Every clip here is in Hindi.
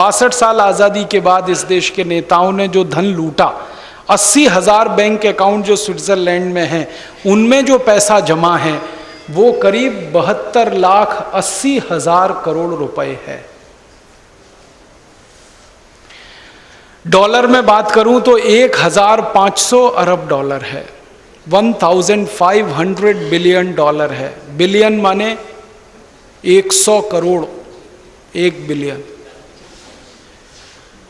62 साल आज़ादी के बाद इस देश के नेताओं ने जो धन लूटा, 80,000 बैंक अकाउंट जो स्विट्जरलैंड में हैं, उनमें जो पैसा जमा है वो करीब 72,80,000 करोड़ रुपए है। डॉलर में बात करूं तो 1,500 अरब डॉलर है, 1,500 बिलियन डॉलर है। बिलियन माने 100 करोड़, 1 बिलियन।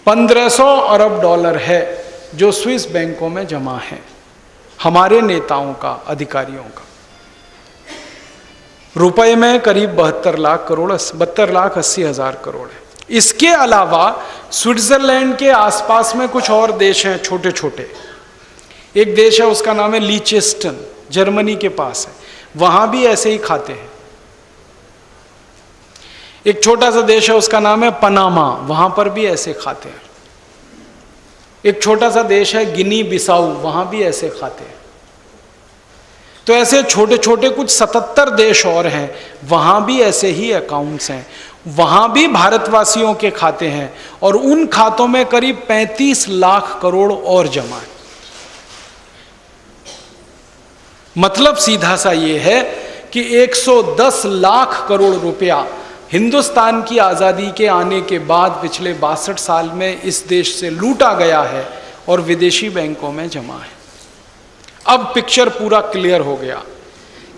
1,500 अरब डॉलर है जो स्विस बैंकों में जमा है, हमारे नेताओं का, अधिकारियों का। रुपए में करीब 72 लाख करोड़, 72,80,000 करोड़ है। इसके अलावा स्विट्जरलैंड के आसपास में कुछ और देश हैं छोटे छोटे। एक देश है उसका नाम है लीचेस्टन, जर्मनी के पास है, वहां भी ऐसे ही खाते हैं। एक छोटा सा देश है उसका नाम है पनामा, वहां पर भी ऐसे खाते हैं। एक छोटा सा देश है गिनी बिसाऊ, वहां भी ऐसे खाते हैं। तो ऐसे छोटे छोटे कुछ 77 देश और हैं, वहां भी ऐसे ही अकाउंट्स हैं, वहां भी भारतवासियों के खाते हैं और उन खातों में करीब 35 लाख करोड़ और जमा है। मतलब सीधा सा ये है कि 110 लाख करोड़ रुपया हिंदुस्तान की आज़ादी के आने के बाद पिछले 62 साल में इस देश से लूटा गया है और विदेशी बैंकों में जमा है। अब पिक्चर पूरा क्लियर हो गया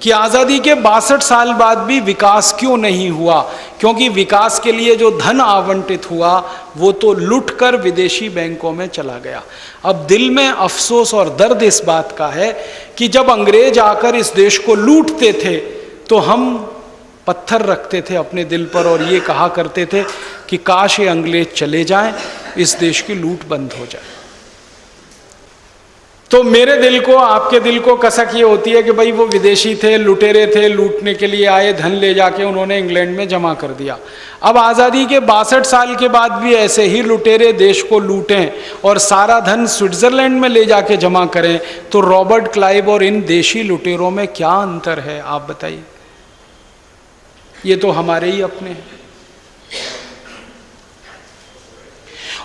कि आज़ादी के 62 साल बाद भी विकास क्यों नहीं हुआ, क्योंकि विकास के लिए जो धन आवंटित हुआ वो तो लुटकर विदेशी बैंकों में चला गया। अब दिल में अफसोस और दर्द इस बात का है कि जब अंग्रेज आकर इस देश को लूटते थे तो हम पत्थर रखते थे अपने दिल पर और ये कहा करते थे कि काश ये अंग्रेज चले जाएं, इस देश की लूट बंद हो जाए। तो मेरे दिल को, आपके दिल को कसक ये होती है कि भाई वो विदेशी थे, लुटेरे थे, लूटने के लिए आए, धन ले जाके उन्होंने इंग्लैंड में जमा कर दिया। अब आज़ादी के 62 साल के बाद भी ऐसे ही लुटेरे देश को लूटें और सारा धन स्विट्जरलैंड में ले जाके जमा करें, तो रॉबर्ट क्लाइव और इन देशी लुटेरों में क्या अंतर है, आप बताइए। ये तो हमारे ही अपने हैं।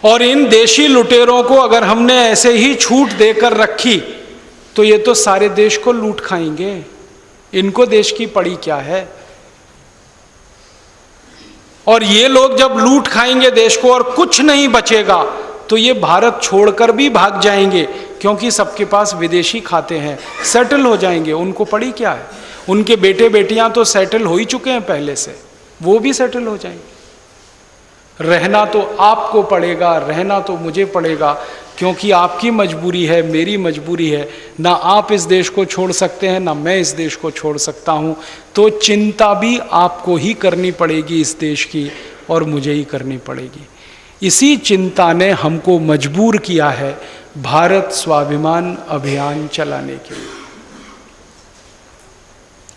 और इन देशी लुटेरों को अगर हमने ऐसे ही छूट देकर रखी तो ये तो सारे देश को लूट खाएंगे, इनको देश की पड़ी क्या है। और ये लोग जब लूट खाएंगे देश को और कुछ नहीं बचेगा तो ये भारत छोड़कर भी भाग जाएंगे, क्योंकि सबके पास विदेशी खाते हैं, सेटल हो जाएंगे। उनको पड़ी क्या है, उनके बेटे बेटियां तो सेटल हो ही चुके हैं पहले से, वो भी सेटल हो जाएंगे। रहना तो आपको पड़ेगा, रहना तो मुझे पड़ेगा, क्योंकि आपकी मजबूरी है, मेरी मजबूरी है। ना आप इस देश को छोड़ सकते हैं, ना मैं इस देश को छोड़ सकता हूं। तो चिंता भी आपको ही करनी पड़ेगी इस देश की, और मुझे ही करनी पड़ेगी। इसी चिंता ने हमको मजबूर किया है भारत स्वाभिमान अभियान चलाने के लिए।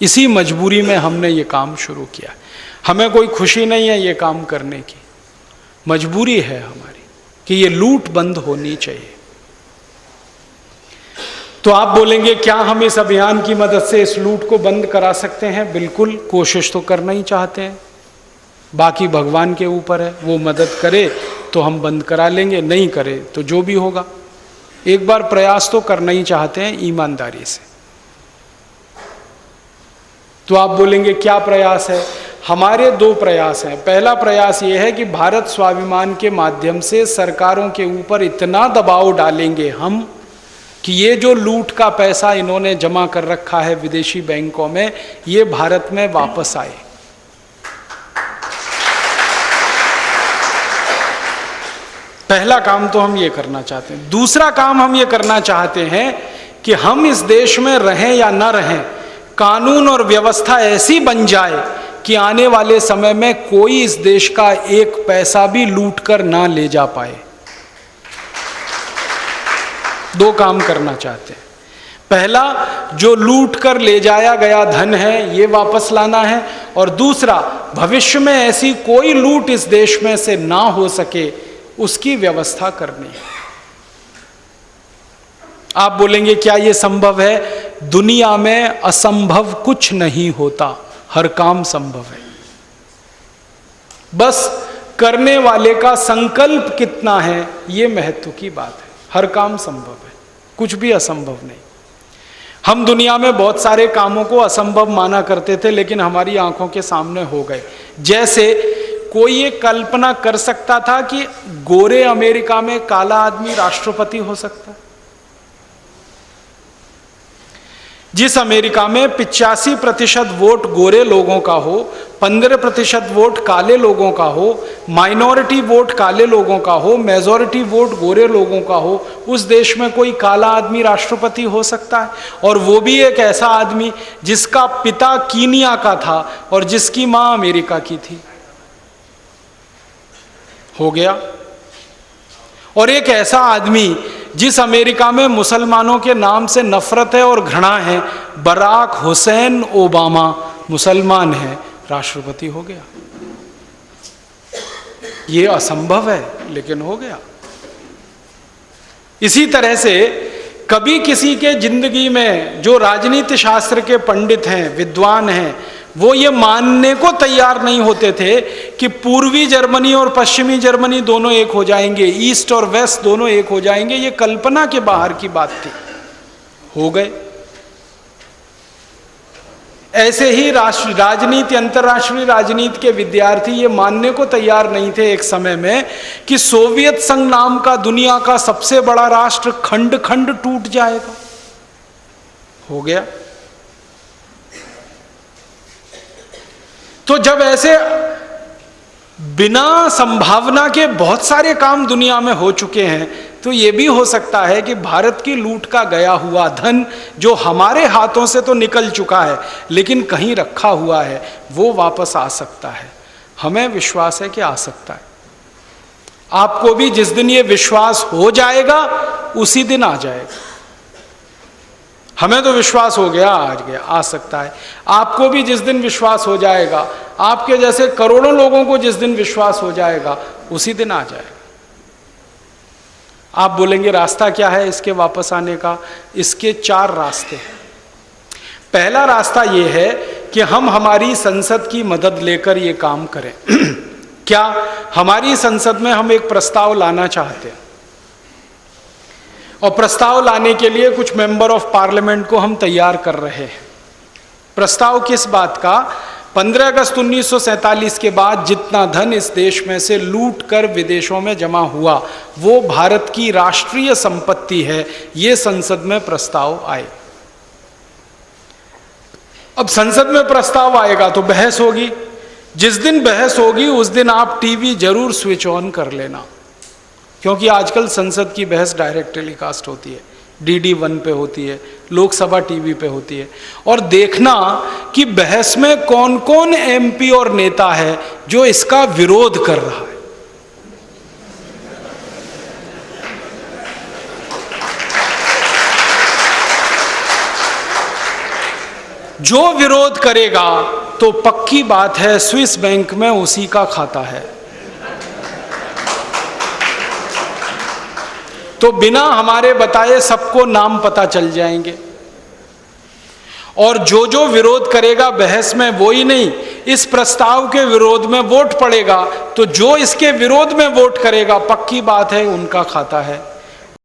इसी मजबूरी में हमने ये काम शुरू किया। हमें कोई खुशी नहीं है ये काम करने की, मजबूरी है हमारी कि ये लूट बंद होनी चाहिए। तो आप बोलेंगे क्या हम इस अभियान की मदद से इस लूट को बंद करा सकते हैं? बिल्कुल, कोशिश तो करना ही चाहते हैं, बाकी भगवान के ऊपर है, वो मदद करे तो हम बंद करा लेंगे, नहीं करे तो जो भी होगा। एक बार प्रयास तो करना ही चाहते हैं ईमानदारी से। तो आप बोलेंगे क्या प्रयास है? हमारे 2 प्रयास हैं। पहला प्रयास ये है कि भारत स्वाभिमान के माध्यम से सरकारों के ऊपर इतना दबाव डालेंगे हम कि ये जो लूट का पैसा इन्होंने जमा कर रखा है विदेशी बैंकों में, ये भारत में वापस आए। पहला काम तो हम ये करना चाहते हैं। दूसरा काम हम ये करना चाहते हैं कि हम इस देश में रहें या ना रहें, कानून और व्यवस्था ऐसी बन जाए कि आने वाले समय में कोई इस देश का एक पैसा भी लूट कर ना ले जा पाए। 2 काम करना चाहते हैं। पहला, जो लूट कर ले जाया गया धन है ये वापस लाना है, और दूसरा, भविष्य में ऐसी कोई लूट इस देश में से ना हो सके उसकी व्यवस्था करनी है। आप बोलेंगे क्या ये संभव है? दुनिया में असंभव कुछ नहीं होता, हर काम संभव है। बस करने वाले का संकल्प कितना है, ये महत्व की बात है। हर काम संभव है, कुछ भी असंभव नहीं। हम दुनिया में बहुत सारे कामों को असंभव माना करते थे, लेकिन हमारी आंखों के सामने हो गए। जैसे कोई ये कल्पना कर सकता था कि गोरे अमेरिका में काला आदमी राष्ट्रपति हो सकता है? जिस अमेरिका में 85% वोट गोरे लोगों का हो, 15% वोट काले लोगों का हो, माइनॉरिटी वोट काले लोगों का हो, मेजॉरिटी वोट गोरे लोगों का हो, उस देश में कोई काला आदमी राष्ट्रपति हो सकता है? और वो भी एक ऐसा आदमी जिसका पिता कीनिया का था और जिसकी मां अमेरिका की थी। हो गया। और एक ऐसा आदमी जिस अमेरिका में मुसलमानों के नाम से नफरत है और घृणा है, बराक हुसैन ओबामा मुसलमान है, राष्ट्रपति हो गया। ये असंभव है, लेकिन हो गया। इसी तरह से कभी किसी के जिंदगी में जो राजनीति शास्त्र के पंडित हैं, विद्वान हैं, वो ये मानने को तैयार नहीं होते थे कि पूर्वी जर्मनी और पश्चिमी जर्मनी दोनों एक हो जाएंगे, ईस्ट और वेस्ट दोनों एक हो जाएंगे। ये कल्पना के बाहर की बात थी, हो गए। ऐसे ही राजनीति, अंतर्राष्ट्रीय राजनीति के विद्यार्थी ये मानने को तैयार नहीं थे एक समय में कि सोवियत संघ नाम का दुनिया का सबसे बड़ा राष्ट्र खंड खंड टूट जाएगा। हो गया। तो जब ऐसे बिना संभावना के बहुत सारे काम दुनिया में हो चुके हैं, तो यह भी हो सकता है कि भारत की लूट का गया हुआ धन जो हमारे हाथों से तो निकल चुका है लेकिन कहीं रखा हुआ है, वो वापस आ सकता है। हमें विश्वास है कि आ सकता है। आपको भी जिस दिन ये विश्वास हो जाएगा उसी दिन आ जाएगा। हमें तो विश्वास हो गया, आज गया, आ सकता है। आपको भी जिस दिन विश्वास हो जाएगा, आपके जैसे करोड़ों लोगों को जिस दिन विश्वास हो जाएगा, उसी दिन आ जाएगा। आप बोलेंगे रास्ता क्या है इसके वापस आने का? इसके 4 रास्ते हैं। पहला रास्ता यह है कि हम हमारी संसद की मदद लेकर ये काम करें। क्या हमारी संसद में हम एक प्रस्ताव लाना चाहते हैं, और प्रस्ताव लाने के लिए कुछ मेंबर ऑफ पार्लियामेंट को हम तैयार कर रहे हैं। प्रस्ताव किस बात का? 15 अगस्त 1947 के बाद जितना धन इस देश में से लूट कर विदेशों में जमा हुआ, वो भारत की राष्ट्रीय संपत्ति है। ये संसद में प्रस्ताव आए। अब संसद में प्रस्ताव आएगा तो बहस होगी। जिस दिन बहस होगी उस दिन आप टीवी जरूर स्विच ऑन कर लेना, क्योंकि आजकल संसद की बहस डायरेक्ट टेलीकास्ट होती है, DD1 पे होती है, लोकसभा टीवी पे होती है। और देखना कि बहस में कौन कौन MP और नेता है जो इसका विरोध कर रहा है। जो विरोध करेगा तो पक्की बात है स्विस बैंक में उसी का खाता है। तो बिना हमारे बताए सबको नाम पता चल जाएंगे। और जो जो विरोध करेगा बहस में, वो ही नहीं, इस प्रस्ताव के विरोध में वोट पड़ेगा, तो जो इसके विरोध में वोट करेगा पक्की बात है उनका खाता है।